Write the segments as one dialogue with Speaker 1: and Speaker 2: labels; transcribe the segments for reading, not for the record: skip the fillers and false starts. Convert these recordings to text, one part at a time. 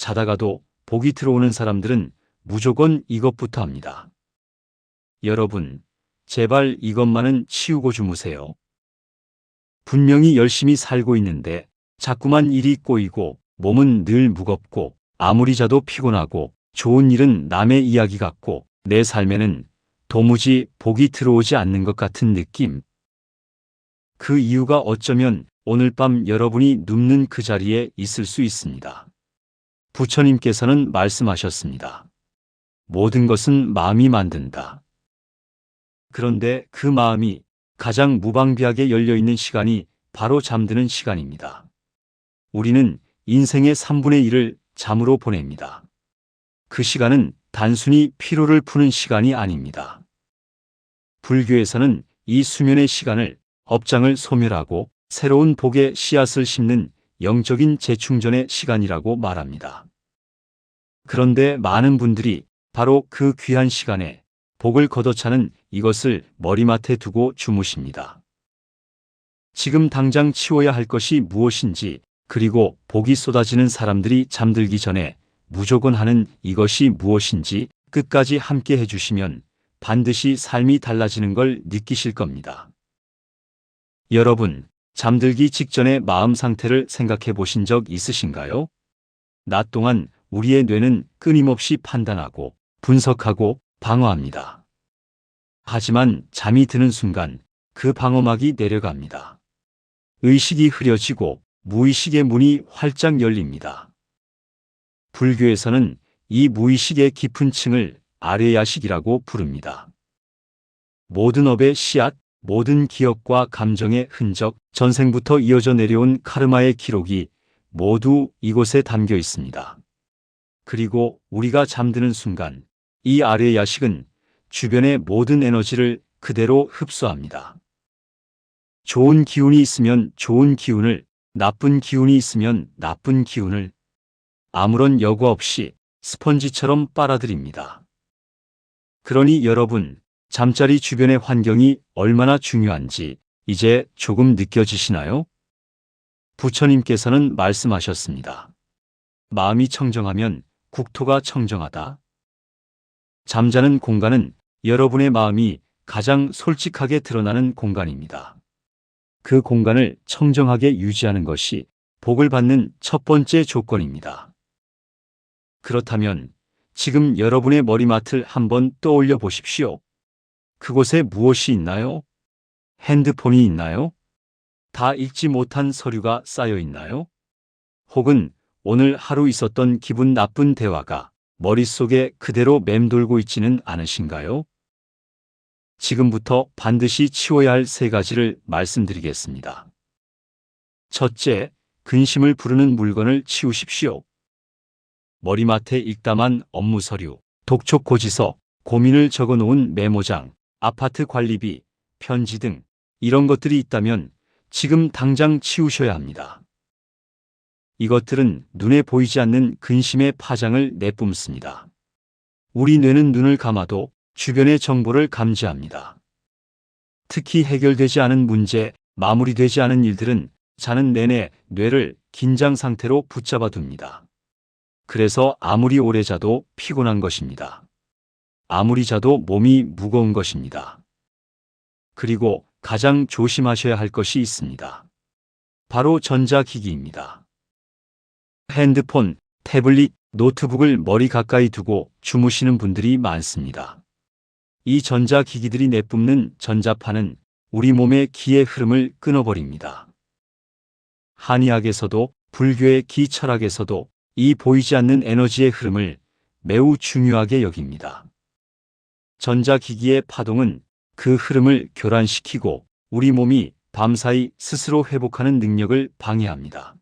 Speaker 1: 자다가도 복이 들어오는 사람들은 무조건 이것부터 합니다. 여러분, 제발 이것만은 치우고 주무세요. 분명히 열심히 살고 있는데 자꾸만 일이 꼬이고 몸은 늘 무겁고 아무리 자도 피곤하고 좋은 일은 남의 이야기 같고 내 삶에는 도무지 복이 들어오지 않는 것 같은 느낌. 그 이유가 어쩌면 오늘 밤 여러분이 눕는 그 자리에 있을 수 있습니다. 부처님께서는 말씀하셨습니다. 모든 것은 마음이 만든다. 그런데 그 마음이 가장 무방비하게 열려있는 시간이 바로 잠드는 시간입니다. 우리는 인생의 3분의 1을 잠으로 보냅니다. 그 시간은 단순히 피로를 푸는 시간이 아닙니다. 불교에서는 이 수면의 시간을 업장을 소멸하고 새로운 복의 씨앗을 심는 영적인 재충전의 시간이라고 말합니다. 그런데 많은 분들이 바로 그 귀한 시간에 복을 걷어차는 이것을 머리맡에 두고 주무십니다. 지금 당장 치워야 할 것이 무엇인지, 그리고 복이 쏟아지는 사람들이 잠들기 전에 무조건 하는 이것이 무엇인지 끝까지 함께 해주시면 반드시 삶이 달라지는 걸 느끼실 겁니다. 여러분, 잠들기 직전의 마음 상태를 생각해 보신 적 있으신가요? 낮 동안 우리의 뇌는 끊임없이 판단하고 분석하고 방어합니다. 하지만 잠이 드는 순간 그 방어막이 내려갑니다. 의식이 흐려지고 무의식의 문이 활짝 열립니다. 불교에서는 이 무의식의 깊은 층을 아레야식이라고 부릅니다. 모든 업의 씨앗, 모든 기억과 감정의 흔적, 전생부터 이어져 내려온 카르마의 기록이 모두 이곳에 담겨 있습니다. 그리고 우리가 잠드는 순간 이 아레야식은 주변의 모든 에너지를 그대로 흡수합니다. 좋은 기운이 있으면 좋은 기운을, 나쁜 기운이 있으면 나쁜 기운을 아무런 여과 없이 스펀지처럼 빨아들입니다. 그러니 여러분, 잠자리 주변의 환경이 얼마나 중요한지 이제 조금 느껴지시나요? 부처님께서는 말씀하셨습니다. 마음이 청정하면 국토가 청정하다. 잠자는 공간은 여러분의 마음이 가장 솔직하게 드러나는 공간입니다. 그 공간을 청정하게 유지하는 것이 복을 받는 첫 번째 조건입니다. 그렇다면 지금 여러분의 머리맡을 한번 떠올려 보십시오. 그곳에 무엇이 있나요? 핸드폰이 있나요? 다 읽지 못한 서류가 쌓여 있나요? 혹은 오늘 하루 있었던 기분 나쁜 대화가 머릿속에 그대로 맴돌고 있지는 않으신가요? 지금부터 반드시 치워야 할 3가지를 말씀드리겠습니다. 첫째, 근심을 부르는 물건을 치우십시오. 머리맡에 읽다만 업무 서류, 독촉 고지서, 고민을 적어놓은 메모장, 아파트 관리비, 편지 등 이런 것들이 있다면 지금 당장 치우셔야 합니다. 이것들은 눈에 보이지 않는 근심의 파장을 내뿜습니다. 우리 뇌는 눈을 감아도 주변의 정보를 감지합니다. 특히 해결되지 않은 문제, 마무리되지 않은 일들은 자는 내내 뇌를 긴장 상태로 붙잡아 둡니다. 그래서 아무리 오래 자도 피곤한 것입니다. 아무리 자도 몸이 무거운 것입니다. 그리고 가장 조심하셔야 할 것이 있습니다. 바로 전자기기입니다. 핸드폰, 태블릿, 노트북을 머리 가까이 두고 주무시는 분들이 많습니다. 이 전자기기들이 내뿜는 전자파는 우리 몸의 기의 흐름을 끊어버립니다. 한의학에서도 불교의 기 철학에서도 이 보이지 않는 에너지의 흐름을 매우 중요하게 여깁니다. 전자기기의 파동은 그 흐름을 교란시키고 우리 몸이 밤사이 스스로 회복하는 능력을 방해합니다.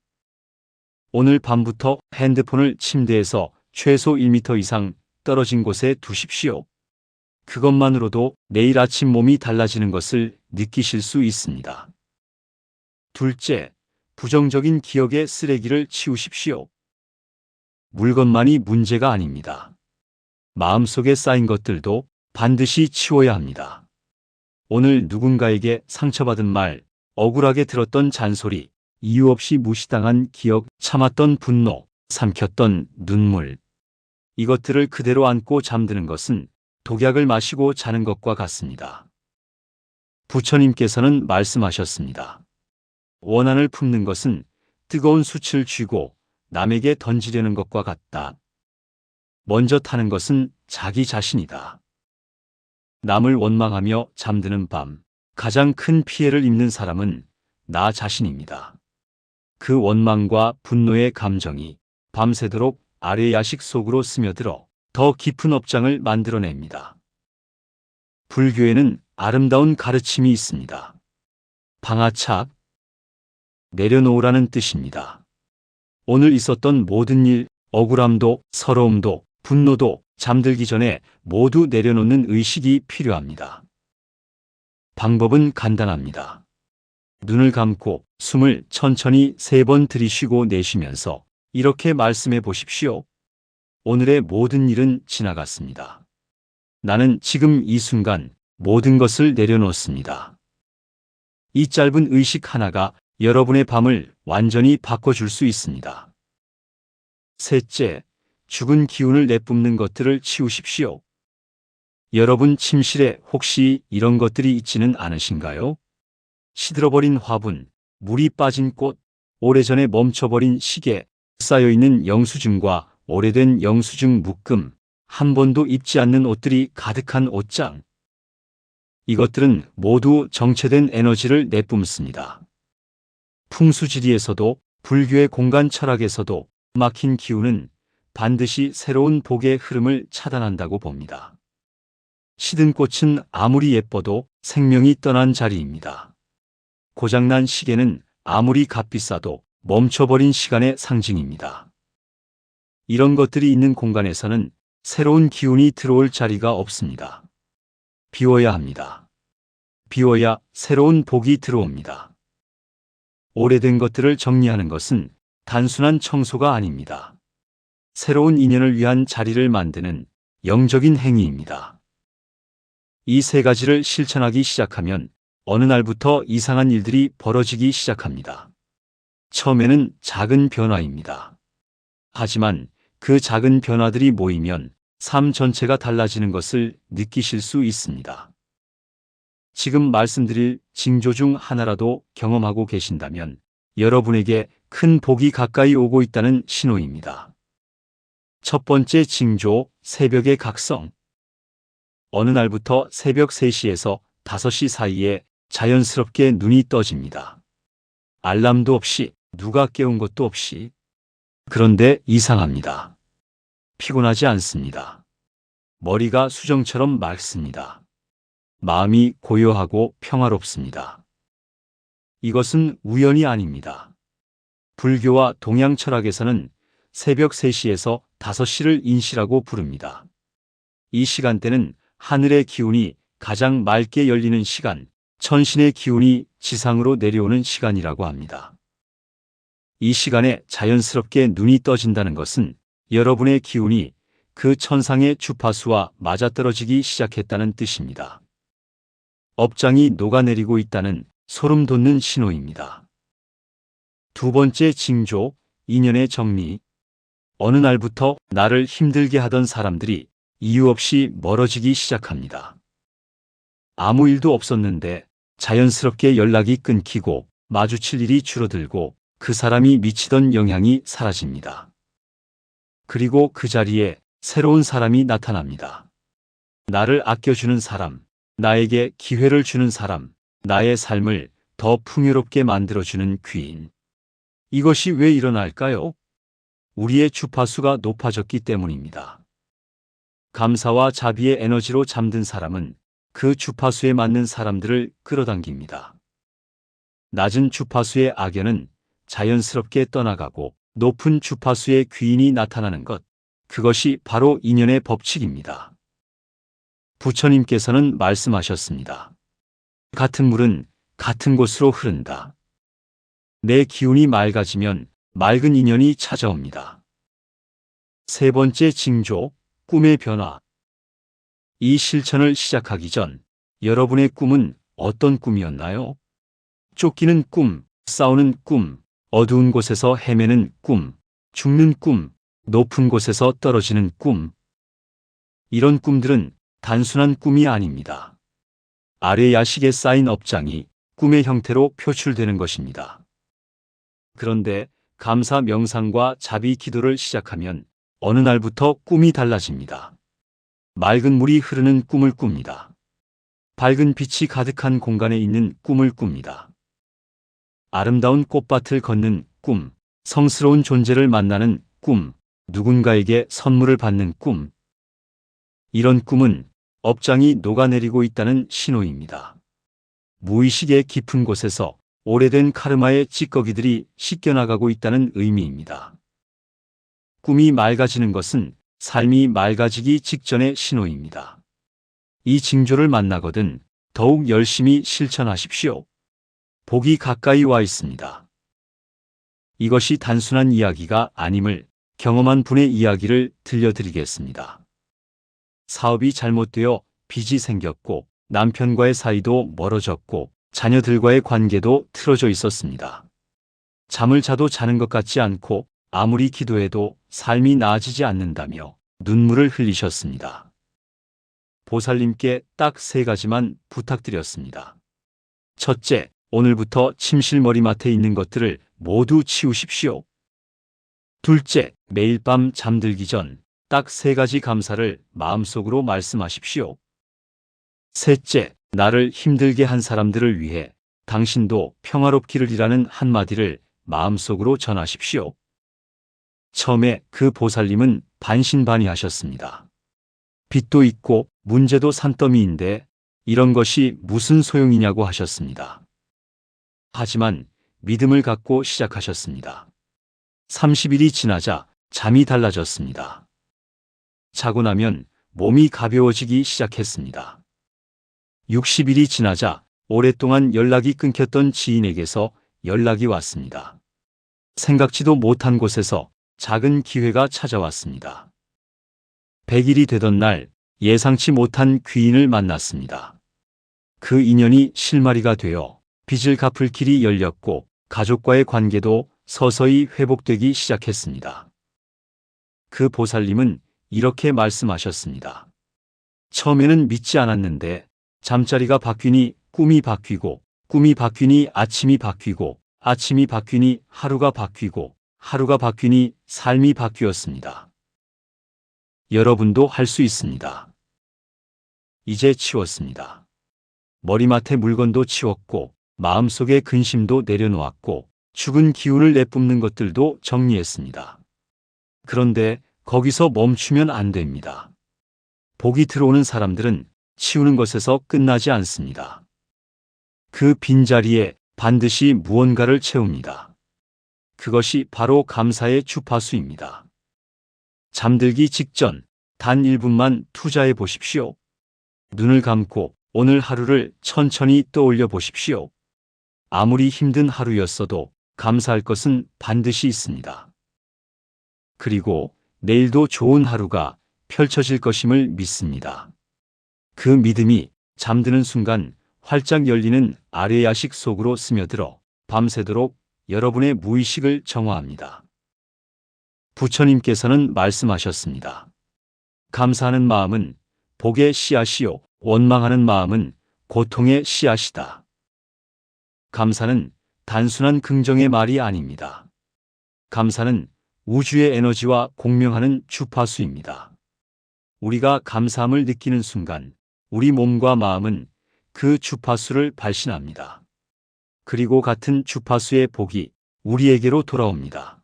Speaker 1: 오늘 밤부터 핸드폰을 침대에서 최소 1m 이상 떨어진 곳에 두십시오. 그것만으로도 내일 아침 몸이 달라지는 것을 느끼실 수 있습니다. 둘째, 부정적인 기억의 쓰레기를 치우십시오. 물건만이 문제가 아닙니다. 마음속에 쌓인 것들도 반드시 치워야 합니다. 오늘 누군가에게 상처받은 말, 억울하게 들었던 잔소리, 이유 없이 무시당한 기억, 참았던 분노, 삼켰던 눈물. 이것들을 그대로 안고 잠드는 것은 독약을 마시고 자는 것과 같습니다. 부처님께서는 말씀하셨습니다. 원한을 품는 것은 뜨거운 숯을 쥐고 남에게 던지려는 것과 같다. 먼저 타는 것은 자기 자신이다. 남을 원망하며 잠드는 밤, 가장 큰 피해를 입는 사람은 나 자신입니다. 그 원망과 분노의 감정이 밤새도록 아래 야식 속으로 스며들어 더 깊은 업장을 만들어냅니다. 불교에는 아름다운 가르침이 있습니다. 방아착, 내려놓으라는 뜻입니다. 오늘 있었던 모든 일, 억울함도, 서러움도, 분노도 잠들기 전에 모두 내려놓는 의식이 필요합니다. 방법은 간단합니다. 눈을 감고 숨을 천천히 3번 들이쉬고 내쉬면서 이렇게 말씀해 보십시오. 오늘의 모든 일은 지나갔습니다. 나는 지금 이 순간 모든 것을 내려놓습니다. 이 짧은 의식 하나가 여러분의 밤을 완전히 바꿔줄 수 있습니다. 셋째, 죽은 기운을 내뿜는 것들을 치우십시오. 여러분 침실에 혹시 이런 것들이 있지는 않으신가요? 시들어버린 화분, 물이 빠진 꽃, 오래전에 멈춰버린 시계, 쌓여있는 영수증과 오래된 영수증 묶음, 한 번도 입지 않는 옷들이 가득한 옷장. 이것들은 모두 정체된 에너지를 내뿜습니다. 풍수지리에서도 불교의 공간 철학에서도 막힌 기운은 반드시 새로운 복의 흐름을 차단한다고 봅니다. 시든 꽃은 아무리 예뻐도 생명이 떠난 자리입니다. 고장난 시계는 아무리 값비싸도 멈춰버린 시간의 상징입니다. 이런 것들이 있는 공간에서는 새로운 기운이 들어올 자리가 없습니다. 비워야 합니다. 비워야 새로운 복이 들어옵니다. 오래된 것들을 정리하는 것은 단순한 청소가 아닙니다. 새로운 인연을 위한 자리를 만드는 영적인 행위입니다. 이 3가지를 실천하기 시작하면 어느 날부터 이상한 일들이 벌어지기 시작합니다. 처음에는 작은 변화입니다. 하지만 그 작은 변화들이 모이면 삶 전체가 달라지는 것을 느끼실 수 있습니다. 지금 말씀드릴 징조 중 하나라도 경험하고 계신다면 여러분에게 큰 복이 가까이 오고 있다는 신호입니다. 첫 번째 징조, 새벽의 각성. 어느 날부터 새벽 3시에서 5시 사이에 자연스럽게 눈이 떠집니다. 알람도 없이, 누가 깨운 것도 없이. 그런데 이상합니다. 피곤하지 않습니다. 머리가 수정처럼 맑습니다. 마음이 고요하고 평화롭습니다. 이것은 우연이 아닙니다. 불교와 동양 철학에서는 새벽 3시에서 5시를 인시라고 부릅니다. 이 시간대는 하늘의 기운이 가장 맑게 열리는 시간, 천신의 기운이 지상으로 내려오는 시간이라고 합니다. 이 시간에 자연스럽게 눈이 떠진다는 것은 여러분의 기운이 그 천상의 주파수와 맞아떨어지기 시작했다는 뜻입니다. 업장이 녹아내리고 있다는 소름 돋는 신호입니다. 두 번째 징조, 인연의 정리. 어느 날부터 나를 힘들게 하던 사람들이 이유 없이 멀어지기 시작합니다. 아무 일도 없었는데 자연스럽게 연락이 끊기고 마주칠 일이 줄어들고 그 사람이 미치던 영향이 사라집니다. 그리고 그 자리에 새로운 사람이 나타납니다. 나를 아껴주는 사람, 나에게 기회를 주는 사람, 나의 삶을 더 풍요롭게 만들어주는 귀인. 이것이 왜 일어날까요? 우리의 주파수가 높아졌기 때문입니다. 감사와 자비의 에너지로 잠든 사람은 그 주파수에 맞는 사람들을 끌어당깁니다. 낮은 주파수의 악연은 자연스럽게 떠나가고 높은 주파수의 귀인이 나타나는 것, 그것이 바로 인연의 법칙입니다. 부처님께서는 말씀하셨습니다. 같은 물은 같은 곳으로 흐른다. 내 기운이 맑아지면 맑은 인연이 찾아옵니다. 세 번째 징조, 꿈의 변화. 이 실천을 시작하기 전 여러분의 꿈은 어떤 꿈이었나요? 쫓기는 꿈, 싸우는 꿈, 어두운 곳에서 헤매는 꿈, 죽는 꿈, 높은 곳에서 떨어지는 꿈. 이런 꿈들은 단순한 꿈이 아닙니다. 아래 야식에 쌓인 업장이 꿈의 형태로 표출되는 것입니다. 그런데 감사 명상과 자비 기도를 시작하면 어느 날부터 꿈이 달라집니다. 맑은 물이 흐르는 꿈을 꿉니다. 밝은 빛이 가득한 공간에 있는 꿈을 꿉니다. 아름다운 꽃밭을 걷는 꿈, 성스러운 존재를 만나는 꿈, 누군가에게 선물을 받는 꿈. 이런 꿈은 업장이 녹아내리고 있다는 신호입니다. 무의식의 깊은 곳에서 오래된 카르마의 찌꺼기들이 씻겨나가고 있다는 의미입니다. 꿈이 맑아지는 것은 삶이 맑아지기 직전의 신호입니다. 이 징조를 만나거든 더욱 열심히 실천하십시오. 복이 가까이 와 있습니다. 이것이 단순한 이야기가 아님을 경험한 분의 이야기를 들려드리겠습니다. 사업이 잘못되어 빚이 생겼고 남편과의 사이도 멀어졌고 자녀들과의 관계도 틀어져 있었습니다. 잠을 자도 자는 것 같지 않고 아무리 기도해도 삶이 나아지지 않는다며 눈물을 흘리셨습니다. 보살님께 딱 3가지만 부탁드렸습니다. 첫째, 오늘부터 침실 머리맡에 있는 것들을 모두 치우십시오. 둘째, 매일 밤 잠들기 전 딱 3가지 감사를 마음속으로 말씀하십시오. 셋째, 나를 힘들게 한 사람들을 위해 당신도 평화롭기를이라는 한마디를 마음속으로 전하십시오. 처음에 그 보살님은 반신반의하셨습니다. 빚도 있고 문제도 산더미인데 이런 것이 무슨 소용이냐고 하셨습니다. 하지만 믿음을 갖고 시작하셨습니다. 30일이 지나자 잠이 달라졌습니다. 자고 나면 몸이 가벼워지기 시작했습니다. 60일이 지나자 오랫동안 연락이 끊겼던 지인에게서 연락이 왔습니다. 생각지도 못한 곳에서 작은 기회가 찾아왔습니다. 100일이 되던 날 예상치 못한 귀인을 만났습니다. 그 인연이 실마리가 되어 빚을 갚을 길이 열렸고 가족과의 관계도 서서히 회복되기 시작했습니다. 그 보살님은 이렇게 말씀하셨습니다. 처음에는 믿지 않았는데 잠자리가 바뀌니 꿈이 바뀌고 꿈이 바뀌니 아침이 바뀌고 아침이 바뀌니 하루가 바뀌고 하루가 바뀌니 삶이 바뀌었습니다. 여러분도 할 수 있습니다. 이제 치웠습니다. 머리맡에 물건도 치웠고 마음속의 근심도 내려놓았고 죽은 기운을 내뿜는 것들도 정리했습니다. 그런데 거기서 멈추면 안 됩니다. 복이 들어오는 사람들은 치우는 것에서 끝나지 않습니다. 그 빈자리에 반드시 무언가를 채웁니다. 그것이 바로 감사의 주파수입니다. 잠들기 직전 단 1분만 투자해 보십시오. 눈을 감고 오늘 하루를 천천히 떠올려 보십시오. 아무리 힘든 하루였어도 감사할 것은 반드시 있습니다. 그리고 내일도 좋은 하루가 펼쳐질 것임을 믿습니다. 그 믿음이 잠드는 순간 활짝 열리는 아래 야식 속으로 스며들어 밤새도록 여러분의 무의식을 정화합니다. 부처님께서는 말씀하셨습니다. 감사하는 마음은 복의 씨앗이요, 원망하는 마음은 고통의 씨앗이다. 감사는 단순한 긍정의 말이 아닙니다. 감사는 우주의 에너지와 공명하는 주파수입니다. 우리가 감사함을 느끼는 순간 우리 몸과 마음은 그 주파수를 발신합니다. 그리고 같은 주파수의 복이 우리에게로 돌아옵니다.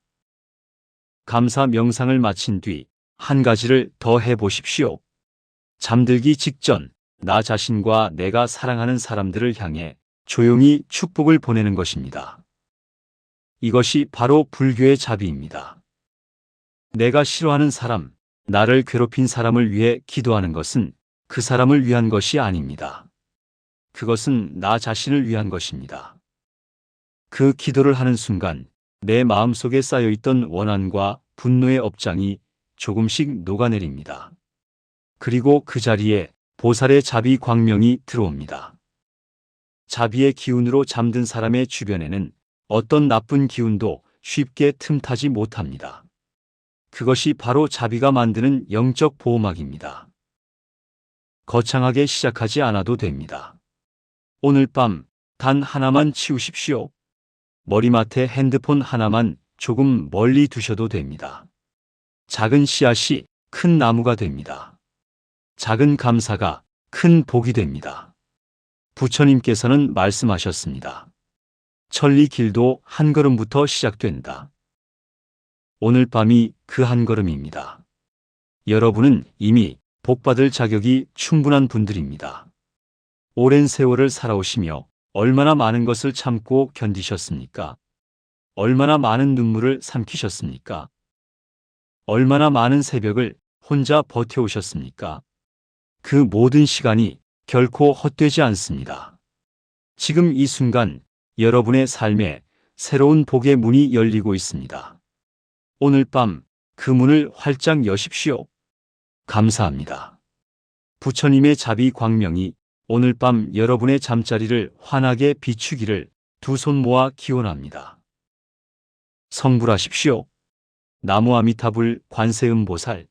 Speaker 1: 감사 명상을 마친 뒤 한 가지를 더 해보십시오. 잠들기 직전 나 자신과 내가 사랑하는 사람들을 향해 조용히 축복을 보내는 것입니다. 이것이 바로 불교의 자비입니다. 내가 싫어하는 사람, 나를 괴롭힌 사람을 위해 기도하는 것은 그 사람을 위한 것이 아닙니다. 그것은 나 자신을 위한 것입니다. 그 기도를 하는 순간 내 마음속에 쌓여있던 원한과 분노의 업장이 조금씩 녹아내립니다. 그리고 그 자리에 보살의 자비 광명이 들어옵니다. 자비의 기운으로 잠든 사람의 주변에는 어떤 나쁜 기운도 쉽게 틈타지 못합니다. 그것이 바로 자비가 만드는 영적 보호막입니다. 거창하게 시작하지 않아도 됩니다. 오늘 밤 단 하나만 치우십시오. 머리맡에 핸드폰 하나만 조금 멀리 두셔도 됩니다. 작은 씨앗이 큰 나무가 됩니다. 작은 감사가 큰 복이 됩니다. 부처님께서는 말씀하셨습니다. 천리 길도 한 걸음부터 시작된다. 오늘 밤이 그 한 걸음입니다. 여러분은 이미 복받을 자격이 충분한 분들입니다. 오랜 세월을 살아오시며 얼마나 많은 것을 참고 견디셨습니까? 얼마나 많은 눈물을 삼키셨습니까? 얼마나 많은 새벽을 혼자 버텨오셨습니까? 그 모든 시간이 결코 헛되지 않습니다. 지금 이 순간 여러분의 삶에 새로운 복의 문이 열리고 있습니다. 오늘 밤 그 문을 활짝 여십시오. 감사합니다. 부처님의 자비 광명이 오늘 밤 여러분의 잠자리를 환하게 비추기를 두 손 모아 기원합니다. 성불하십시오. 나무 아미타불 관세음보살